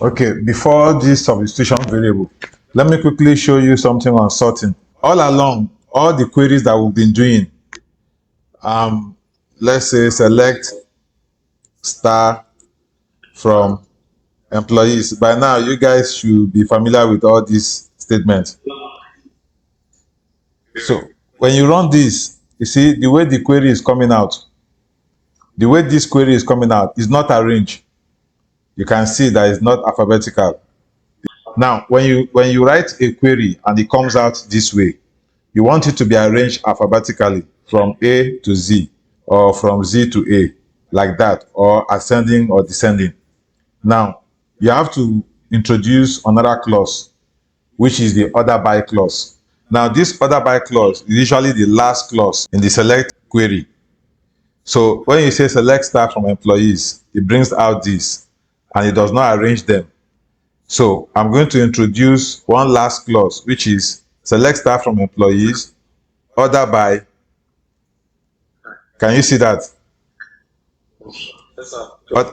Okay, before this substitution variable, let me quickly show you something on sorting. All along, all the queries that we've been doing, let's say select star from employees. By now, you guys should be familiar with all these statements. So when you run this, you see the way the query is coming out. The way this query is coming out is not arranged. You can see that it's not alphabetical. Now, when you write a query and it comes out this way, you want it to be arranged alphabetically from A to Z, or from Z to A, like that, or ascending or descending. Now, you have to introduce another clause, which is the order by clause. Now, this order by clause is usually the last clause in the select query. So when you say select star from employees, it brings out this, and it does not arrange them. So I'm going to introduce one last clause, which is select star from employees, order by. Can you see that?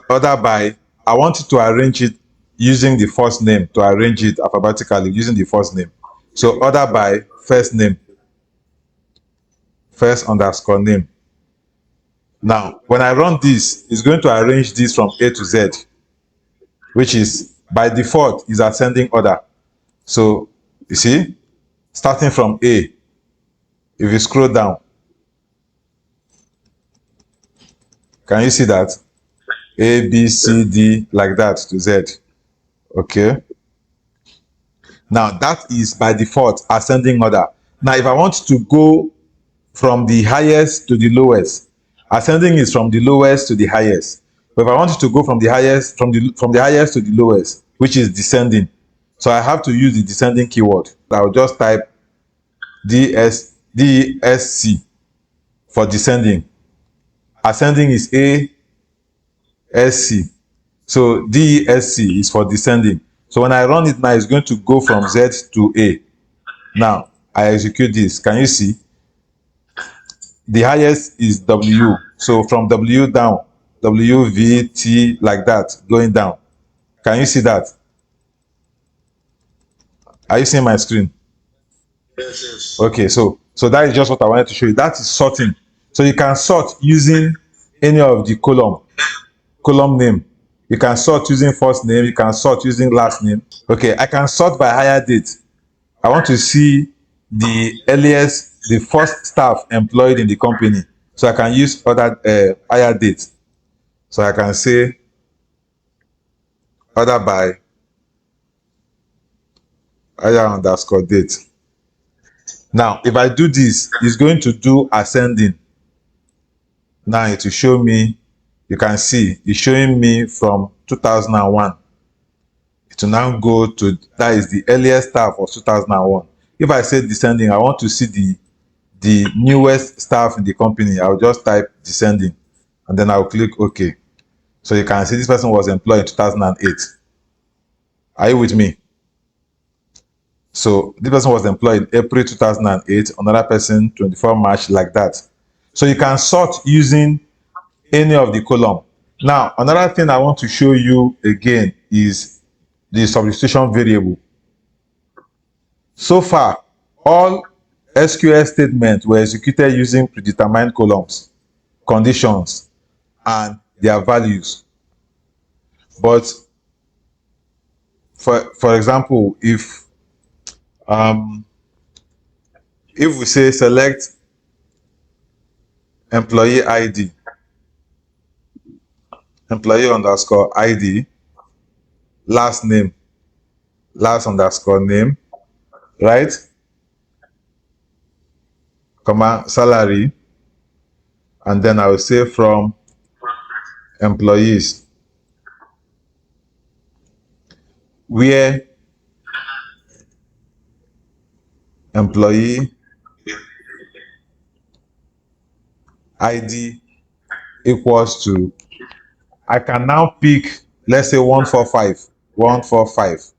Order by. I want you to arrange it using the first name, to arrange it alphabetically using the first name. So order by first name, first underscore name. Now, when I run this, it's going to arrange this from A to Z, which is by default is ascending order. So you see, starting from A, if you scroll down, can you see that? A, B, C, D, like that to Z. Okay. Now that is by default ascending order. Now, if I want to go from the highest to the lowest, ascending is from the lowest to the highest. But if I want to go from the highest, from the highest to the lowest, which is descending, so I have to use the descending keyword. I'll just type DSC for descending. Ascending is ASC. So DESC is for descending. So when I run it now, it's going to go from Z to A. Now, I execute this. Can you see? The highest is W. So from W down, W, V, T, like that, going down. Can you see that? Are you seeing my screen? Yes. Okay, so that is just what I wanted to show you. That is sorting. So you can sort using any of the column name. You can sort using first name. You can sort using last name. Okay, I can sort by hire date. I want to see the earliest, the first staff employed in the company. So I can use other hire date. So I can say order by hire underscore date. Now, if I do this, it's going to do ascending. Now it will show me, you can see, it's showing me from 2001. It will now go to, that is the earliest staff of 2001. If I say descending, I want to see the newest staff in the company. I'll just type descending, and then I'll click OK. So you can see this person was employed in 2008. Are you with me? So this person was employed in April 2008, another person 24 March, like that. So you can sort using any of the column. Now, another thing I want to show you again is the substitution variable. So far, all SQL statements were executed using predetermined columns, conditions, and their values. But for example, if we say select employee ID, employee underscore ID, last name, last underscore name, right? Comma, salary, and then I will say from employees, where employee ID equals to, I can now pick, let's say 145, 145.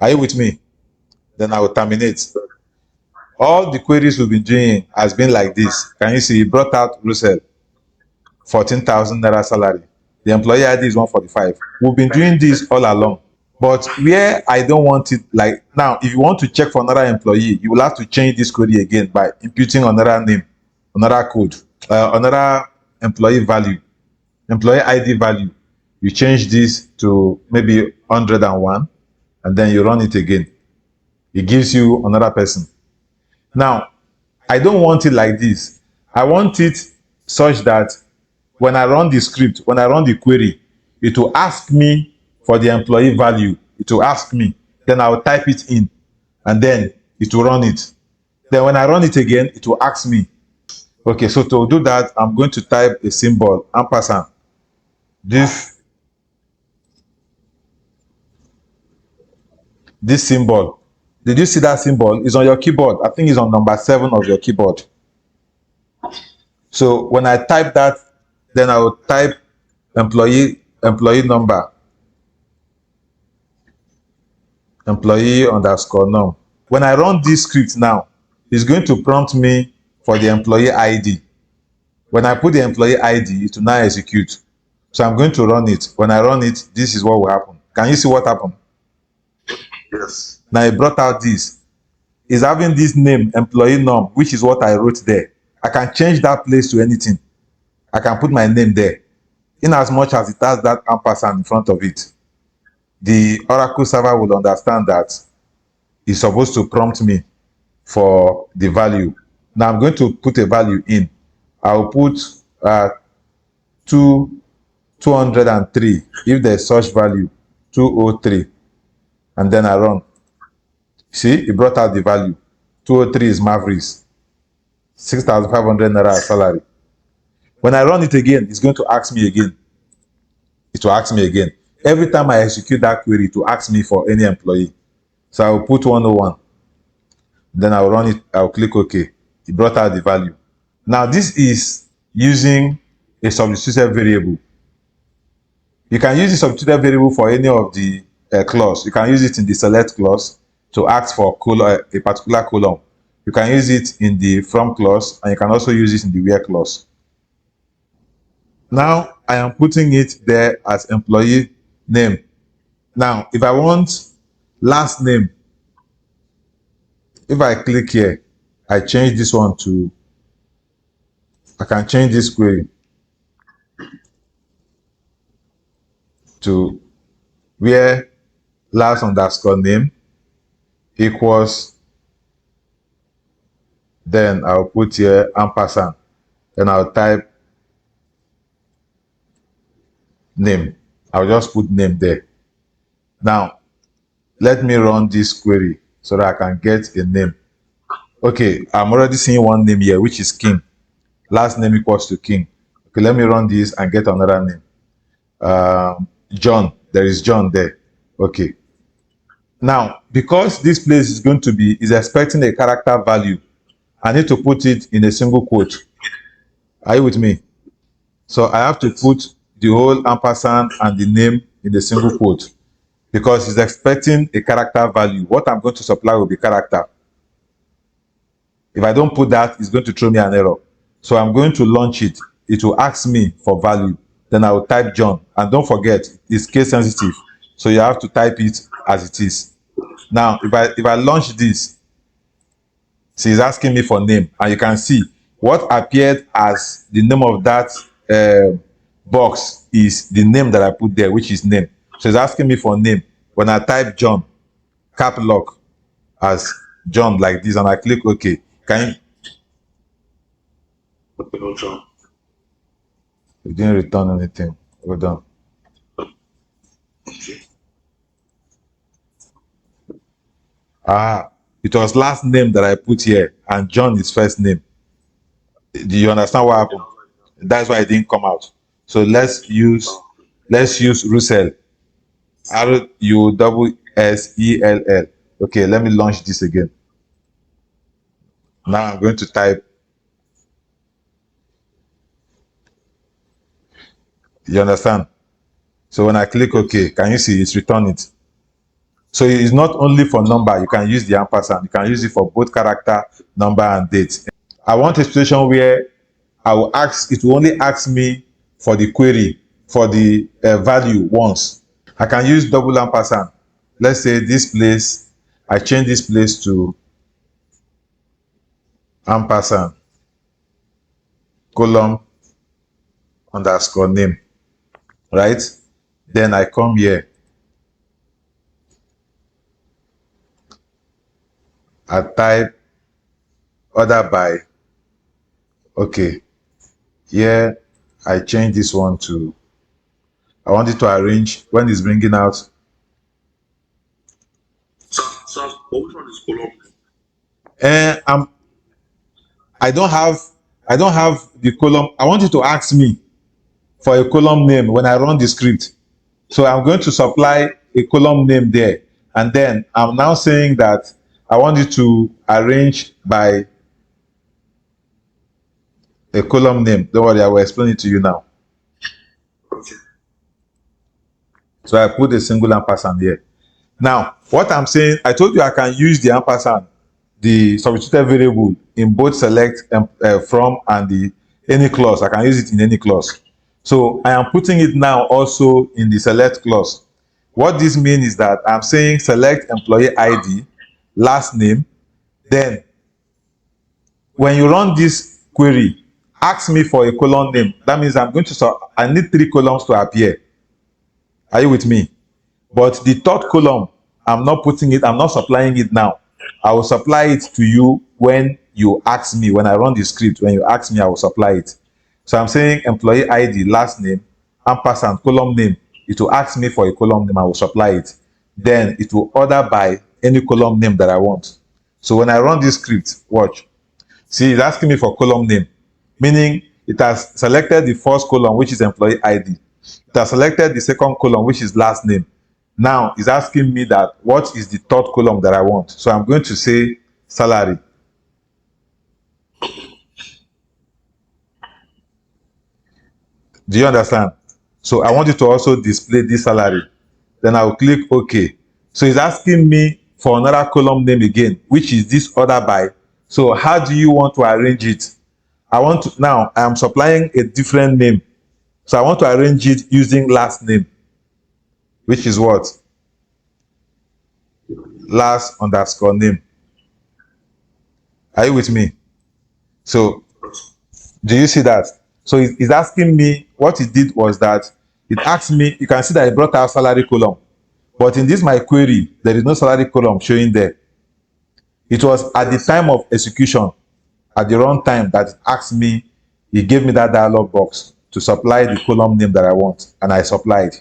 Are you with me? Then I will terminate. All the queries we've been doing has been like this. Can you see? It brought out Russell, 14,000 naira salary. The employee ID is 145. We've been doing this all along. But where I don't want it, like now, if you want to check for another employee, you will have to change this query again by imputing another name, another code, another employee value, employee ID value. You change this to maybe 101, and then you run it again. It gives you another person. Now, I don't want it like this. I want it such that when I run the script, when I run the query, it will ask me for the employee value. It will ask me. Then I will type it in, and then it will run it. Then when I run it again, it will ask me. Okay, so to do that, I'm going to type a symbol, ampersand. This symbol. Did you see that symbol? It's on your keyboard. I think it's on number 7 of your keyboard. So when I type that, then I will type employee number, employee underscore num. When I run this script now, it's going to prompt me for the employee ID. When I put the employee ID, it will now execute. So I'm going to run it. When I run it, this is what will happen. Can you see what happened? Yes. Now it brought out this. It's having this name, employee num, which is what I wrote there. I can change that place to anything. I can put my name there. In as much as it has that ampersand in front of it, the Oracle server will understand that it's supposed to prompt me for the value. Now I'm going to put a value in. I'll put 203. If there's such value, 203, and then I run. See, it brought out the value. 203 is Mavericks, 6,500 naira salary. When I run it again, it's going to ask me again. It will ask me again. Every time I execute that query, it will ask me for any employee. So I will put 101. Then I will run it. I will click OK. It brought out the value. Now this is using a substituted variable. You can use the substituted variable for any of the clause. You can use it in the select clause to ask for a particular column. You can use it in the from clause, and you can also use it in the where clause. Now I am putting it there as employee name. Now if I want last name, if I click here, I change this one to, I can change this query to where last underscore name equals, then I'll put here ampersand, then I'll type name. I'll just put name there. Now let me run this query so that I can get a name. Okay, I'm already seeing one name here, which is King. Last name equals to King. Okay, let me run this and get another name. John. There is John there. Okay. Now, because this place is expecting a character value, I need to put it in a single quote. Are you with me? So I have to put the whole ampersand and the name in a single quote because it's expecting a character value. What I'm going to supply will be character. If I don't put that, it's going to throw me an error. So I'm going to launch it. It will ask me for value. Then I will type John. And don't forget, it's case sensitive. So you have to type it as it is. Now, if I launch this, see, it's asking me for name. And you can see what appeared as the name of that box is the name that I put there, which is name. So it's asking me for name. When I type John, cap lock as John like this, and I click OK. Can you? It didn't return anything. Hold on. It was last name that I put here, and John is first name. Do you understand what happened? That's why it didn't come out. So let's use Russell. Russell. Okay, let me launch this again. Now I'm going to type. You understand? So when I click OK, can you see it's returned it? So it's not only for number. You can use the ampersand. You can use it for both character, number, and date. I want a situation where I will ask. It will only ask me for the query, for the value once. I can use double ampersand. let's say this place, I change this place to ampersand column underscore name, right? Then I come here, I type order by, okay, here I change this one to, I want it to arrange when it's bringing out. Sir, but which one is column? I don't have the column. I want you to ask me for a column name when I run the script. So I'm going to supply a column name there. And then I'm now saying that I want you to arrange by a column name. Don't worry, I will explain it to you now. Okay. So I put a single ampersand here. Now, what I'm saying, I told you I can use the ampersand, the substituted variable, in both select from and the any clause. I can use it in any clause. So I am putting it now also in the select clause. What this means is that I'm saying select employee ID, last name. Then when you run this query, ask me for a column name. That means I need 3 columns to appear. Are you with me? But the third column, I'm not supplying it now. I will supply it to you when you ask me, when I run the script. When you ask me, I will supply it. So I'm saying employee ID, last name, ampersand, column name. It will ask me for a column name, I will supply it. Then it will order by any column name that I want. So when I run this script, watch. See, it's asking me for column name, meaning it has selected the first column, which is employee ID. It has selected the second column, which is last name. Now it's asking me that what is the third column that I want. So I'm going to say salary. Do you understand? So I want you to also display this salary. Then I will click OK. So it's asking me for another column name again, which is this order by. So how do you want to arrange it? Now I am supplying a different name. So I want to arrange it using last name, which is what? Last underscore name. Are you with me? So do you see that? So it's asking me, what it did was that it asked me, you can see that it brought out salary column. But in this my query, there is no salary column showing there. It was at the time of execution, at the run time, that it asked me, it gave me that dialog box to supply the column name that I want, and I supplied.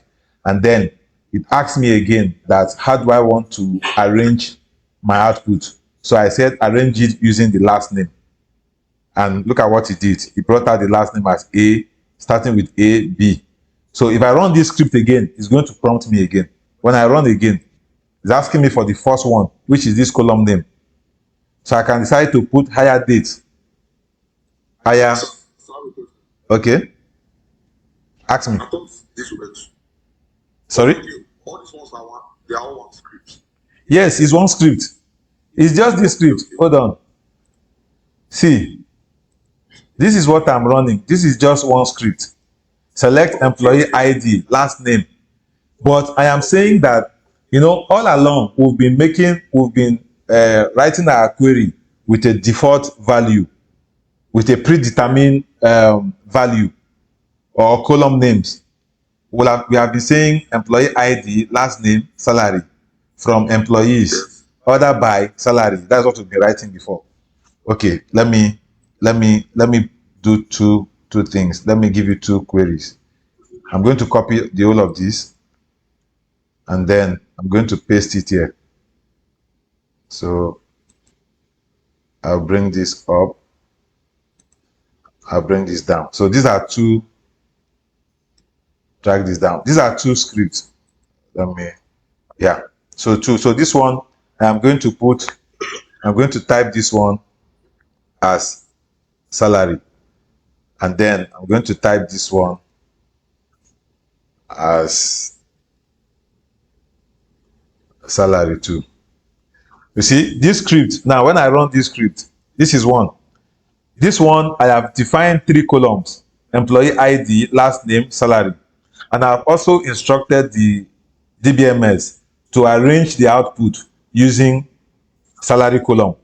And then it asked me again that how do I want to arrange my output. So I said arrange it using the last name. And look at what it did. It brought out the last name as A, starting with A, B. So if I run this script again, it's going to prompt me again. When I run again, it's asking me for the first one, which is this column name. So I can decide to put higher date. Higher. Okay. Ask me. I thought this was. Sorry? All these ones are one. They are all one script. Yes, it's one script. It's just this script. Hold on. See, this is what I'm running. This is just one script. Select employee ID, last name. But I am saying that, all along we've been writing our query with a default value, with a predetermined value or column names. We have been saying employee ID, last name, salary from employees, order by salary. That's what we've been writing before. Okay, let me do two things. Let me give you 2 queries. I'm going to copy the whole of this, and then I'm going to paste it here. So I'll bring this up. I'll bring this down. So these are 2. Drag this down. These are 2 scripts. So 2. So this one, I'm going to type this one as salary, and then I'm going to type this one as salary too. You see this script now, when I run this script, this is one. This one I have defined 3 columns: employee ID, last name, salary. And I've also instructed the DBMS to arrange the output using salary column.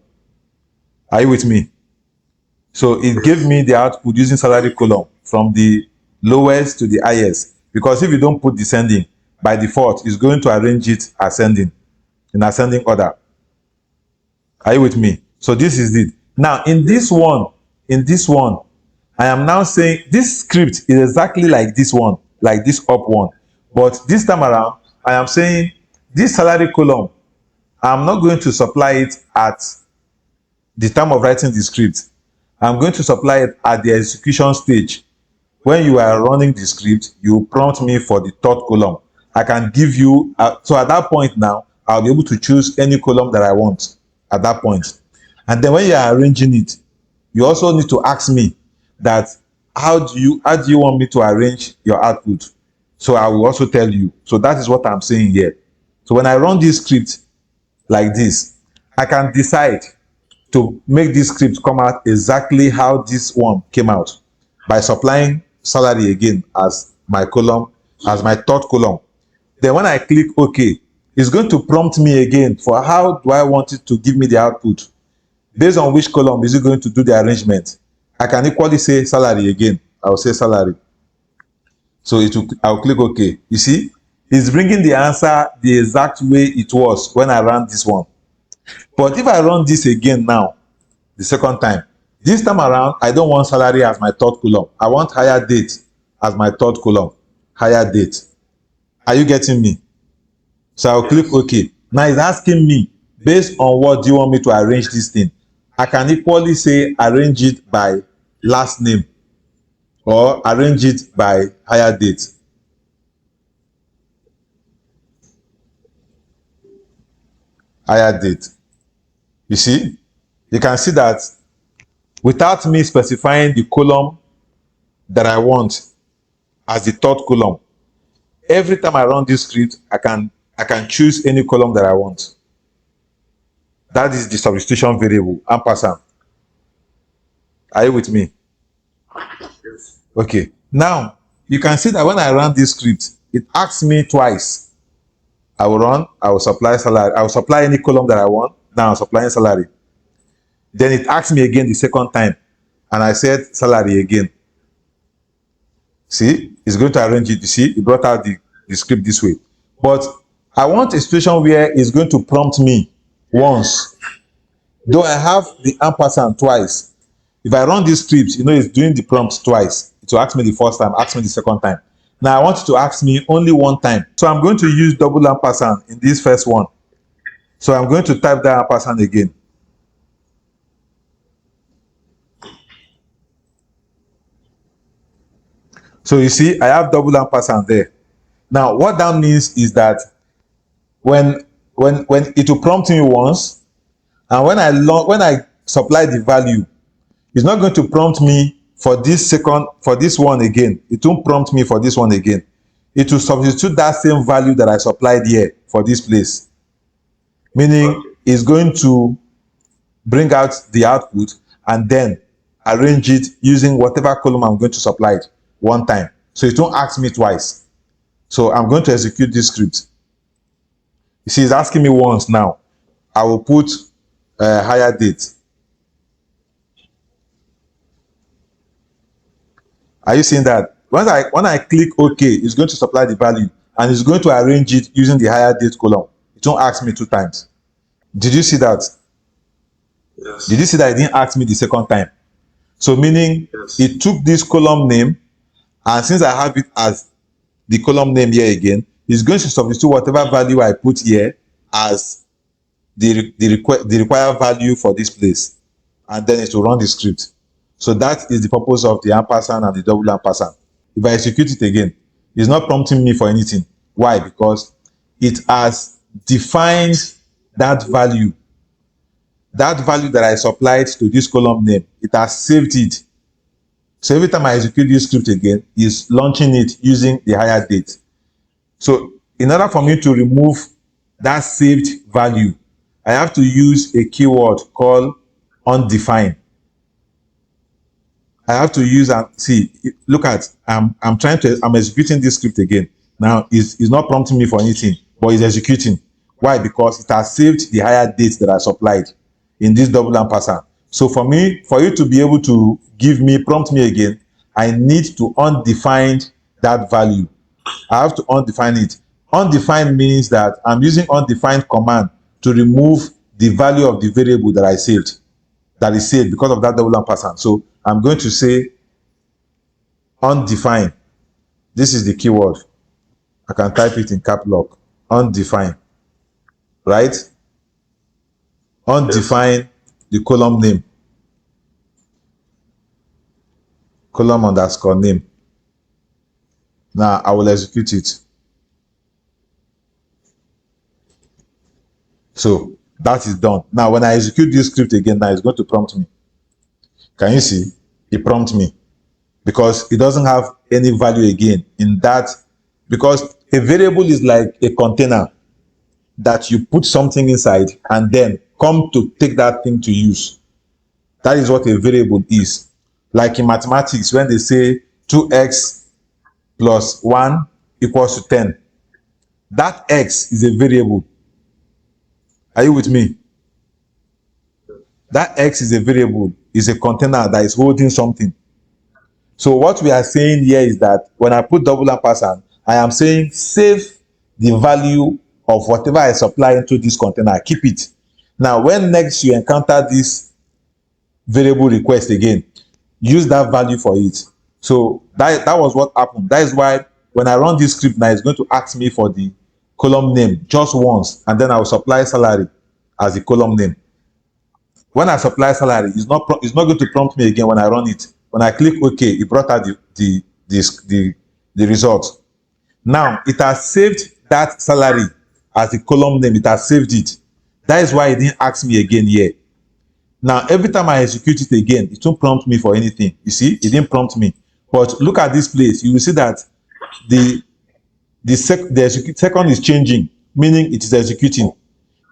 Are you with me? So it gave me the output using salary column from the lowest to the highest, because if you don't put descending, by default it's going to arrange it ascending, in ascending order. Are you with me? So this is it. Now in this one, I am now saying this script is exactly like this one, like this up one, but this time around I am saying this salary column, I'm not going to supply it at the time of writing the script. I'm going to supply it at the execution stage. When you are running the script, you prompt me for the third column. I can give you, so at that point now, I'll be able to choose any column that I want at that point. And then when you are arranging it, you also need to ask me that how do you want me to arrange your output? So I will also tell you. So that is what I'm saying here. So when I run this script like this, I can decide to make this script come out exactly how this one came out by supplying salary again as my column, as my third column. Then when I click OK, it's going to prompt me again for how do I want it to give me the output. Based on which column is it going to do the arrangement. I can equally say salary again. I'll say salary. So I'll click OK. You see, it's bringing the answer the exact way it was when I ran this one. But if I run this again now, the second time, this time around, I don't want salary as my third column. I want higher date as my third column. Higher date. Are you getting me? So I'll click OK. Now it's asking me, based on what do you want me to arrange this thing? I can equally say arrange it by last name or arrange it by higher date. Higher date. You see, you can see that without me specifying the column that I want as the third column, every time I run this script, I can choose any column that I want. That is the substitution variable, ampersand. Are you with me? Yes. Okay. Now, you can see that when I run this script, it asks me twice. I will supply salary. I will supply any column that I want. Now I'm supplying salary. Then it asks me again the second time, and I said salary again. See, it's going to arrange it. You see, it brought out the script this way. But I want a situation where it's going to prompt me once, though I have the ampersand twice. If I run this script, you know, it's doing the prompt twice. It will ask me the first time, ask me the second time. Now I want it to ask me only one time. So I'm going to use double ampersand in this first one. So I'm going to type that ampersand again. So you see, I have double ampersand there. Now what that means is that when it will prompt me once, and when I supply the value, it's not going to prompt me for this one again. It won't prompt me for this one again. It will substitute that same value that I supplied here for this place. Meaning it's going to bring out the output and then arrange it using whatever column I'm going to supply it one time. So it won't ask me twice. So I'm going to execute this script. You see, it's asking me once now. I will put higher date. Are you seeing that? When I click OK, it's going to supply the value and it's going to arrange it using the higher date column. It won't ask me two times. Did you see that? Yes. Did you see that it didn't ask me the second time? So meaning Yes. it took this column name, and since I have it as the column name here again, it's going to substitute whatever value I put here as the required value for this place, and then it will run the script. So that is the purpose of the ampersand and the double ampersand. If I execute it again, it's not prompting me for anything. Why? Because it has defined that value that I supplied to this column name. It has saved it. So every time I execute this script again, it's launching it using the higher date. So in order for me to remove that saved value, I have to use a keyword called undefined. I have to use, and see, look at, I'm executing this script again. Now it's not prompting me for anything, but it's executing. Why? Because it has saved the higher date that I supplied in this double ampersand. So for you to be able to prompt me again, I need to undefine that value. I have to undefine it. Undefined means that I'm using undefined command to remove the value of the variable that I saved, that is saved because of that double ampersand. So I'm going to say undefined. This is the keyword. I can type it in cap lock. Undefined. Right? Undefine the column name. Column underscore name. Now I will execute it. So that is done. Now when I execute this script again, now it's going to prompt me. Can you see? It prompts me because it doesn't have any value again in that, because a variable is like a container that you put something inside and then come to take that thing to use. That is what a variable is. Like in mathematics, when they say 2x plus 1 equals to 10, that x is a variable. Are you with me? That x is a variable, is a container that is holding something. So what we are saying here is that when I put double ampersand, I am saying save the value of whatever I supply into this container, keep it. Now, when next you encounter this variable request again, use that value for it. So that was what happened. That is why when I run this script now, it's going to ask me for the column name just once, and then I will supply salary as the column name. When I supply salary, it's not going to prompt me again when I run it. When I click OK, it brought out the result. Now it has saved that salary as the column name. It has saved it. That is why it didn't ask me again here. Now every time I execute it again, it won't prompt me for anything. You see, it didn't prompt me. But look at this place. You will see that the second is changing, meaning it is executing.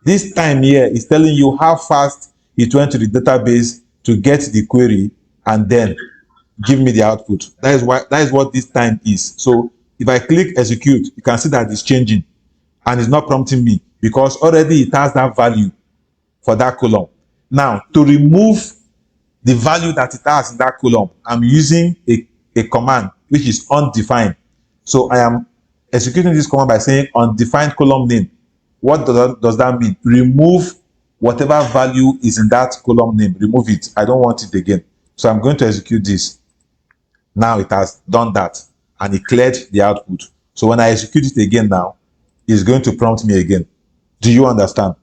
This time here is telling you how fast it went to the database to get the query and then give me the output. That is what this time is. So if I click execute, you can see that it's changing and it's not prompting me because already it has that value for that column. Now to remove the value that it has in that column, I'm using a command which is undefined. So I am executing this command by saying undefined column name. What does that mean? Remove whatever value is in that column name. Remove it. I don't want it again. So I'm going to execute this. Now it has done that and it cleared the output. So when I execute it again now, it's going to prompt me again. Do you understand?